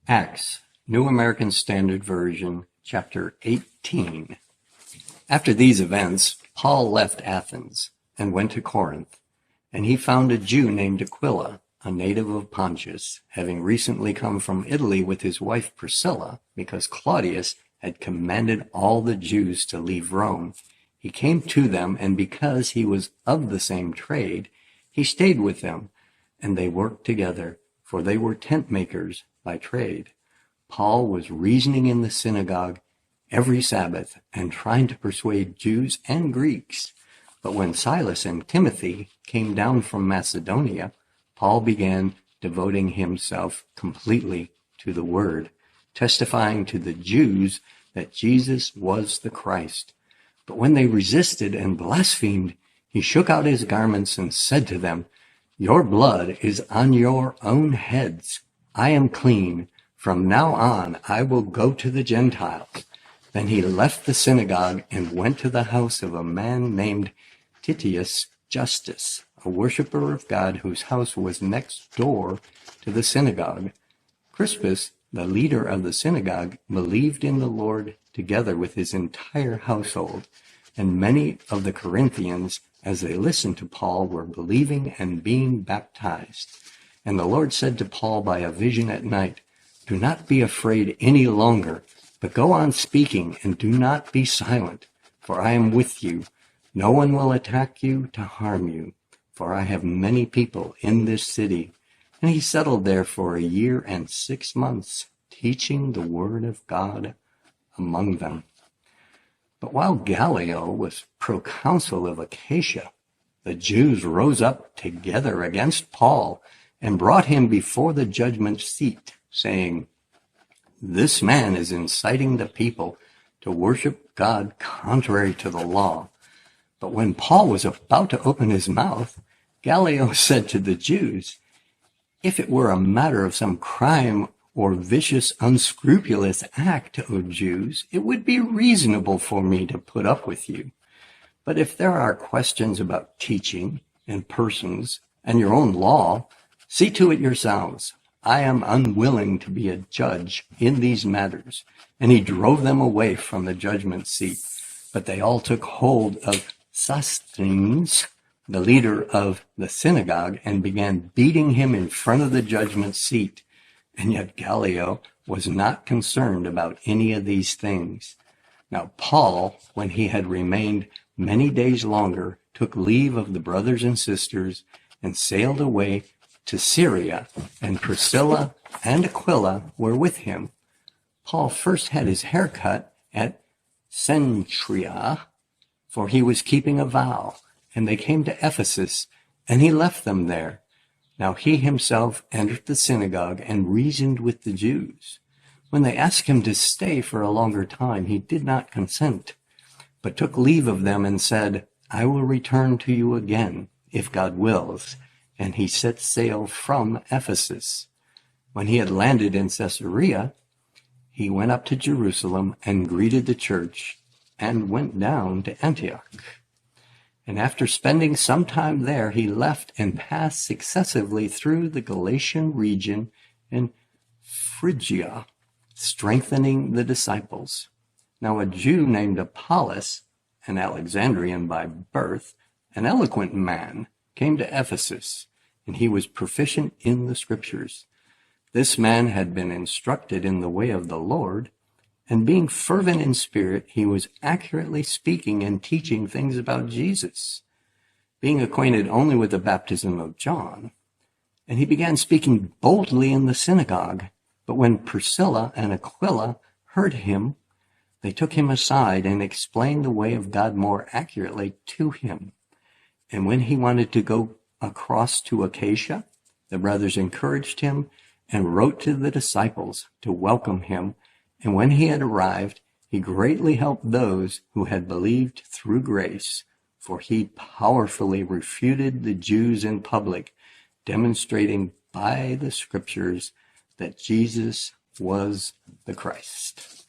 Acts, New American Standard Version, chapter 18. After these events, Paul left Athens and went to Corinth, and he found a Jew named Aquila, a native of Pontus, having recently come from Italy with his wife Priscilla, because Claudius had commanded all the Jews to leave Rome. He came to them, and because he was of the same trade, he stayed with them, and they worked together, for they were tent makers by trade. Paul was reasoning in the synagogue every Sabbath and trying to persuade Jews and Greeks. But when Silas and Timothy came down from Macedonia, Paul began devoting himself completely to the word, testifying to the Jews that Jesus was the Christ. But when they resisted and blasphemed, he shook out his garments and said to them, "Your blood is on your own heads. I am clean. From now on, I will go to the Gentiles." Then he left the synagogue and went to the house of a man named Titius Justus, a worshiper of God whose house was next door to the synagogue. Crispus, the leader of the synagogue, believed in the Lord together with his entire household, and many of the Corinthians, as they listened to Paul, were believing and being baptized. And the Lord said to Paul by a vision at night, "Do not be afraid any longer, but go on speaking and do not be silent, for I am with you. No one will attack you to harm you, for I have many people in this city." And he settled there for 1 year and 6 months, teaching the word of God among them. But while Gallio was proconsul of Achaia, the Jews rose up together against Paul and brought him before the judgment seat, saying, "This man is inciting the people to worship God contrary to the law." But when Paul was about to open his mouth, Gallio said to the Jews, "If it were a matter of some crime or vicious, unscrupulous act, O Jews, it would be reasonable for me to put up with you. But if there are questions about teaching and persons and your own law, see to it yourselves. I am unwilling to be a judge in these matters." And he drove them away from the judgment seat. But they all took hold of Sosthenes, the leader of the synagogue, and began beating him in front of the judgment seat. And yet Gallio was not concerned about any of these things. Now Paul, when he had remained many days longer, took leave of the brothers and sisters and sailed away to Syria, and Priscilla and Aquila were with him. Paul first had his hair cut at Cenchrea, for he was keeping a vow, and they came to Ephesus, and he left them there. Now he himself entered the synagogue and reasoned with the Jews. When they asked him to stay for a longer time, he did not consent, but took leave of them and said, "I will return to you again, if God wills." And he set sail from Ephesus. When he had landed in Caesarea, he went up to Jerusalem and greeted the church, and went down to Antioch. And after spending some time there, he left and passed successively through the Galatian region and Phrygia, strengthening the disciples. Now a Jew named Apollos, an Alexandrian by birth, an eloquent man, came to Ephesus, and he was proficient in the Scriptures. This man had been instructed in the way of the Lord, and being fervent in spirit, he was accurately speaking and teaching things about Jesus, being acquainted only with the baptism of John. And he began speaking boldly in the synagogue. But when Priscilla and Aquila heard him, they took him aside and explained the way of God more accurately to him. And when he wanted to go across to Achaia, the brothers encouraged him and wrote to the disciples to welcome him. And when he had arrived, he greatly helped those who had believed through grace, for he powerfully refuted the Jews in public, demonstrating by the Scriptures that Jesus was the Christ.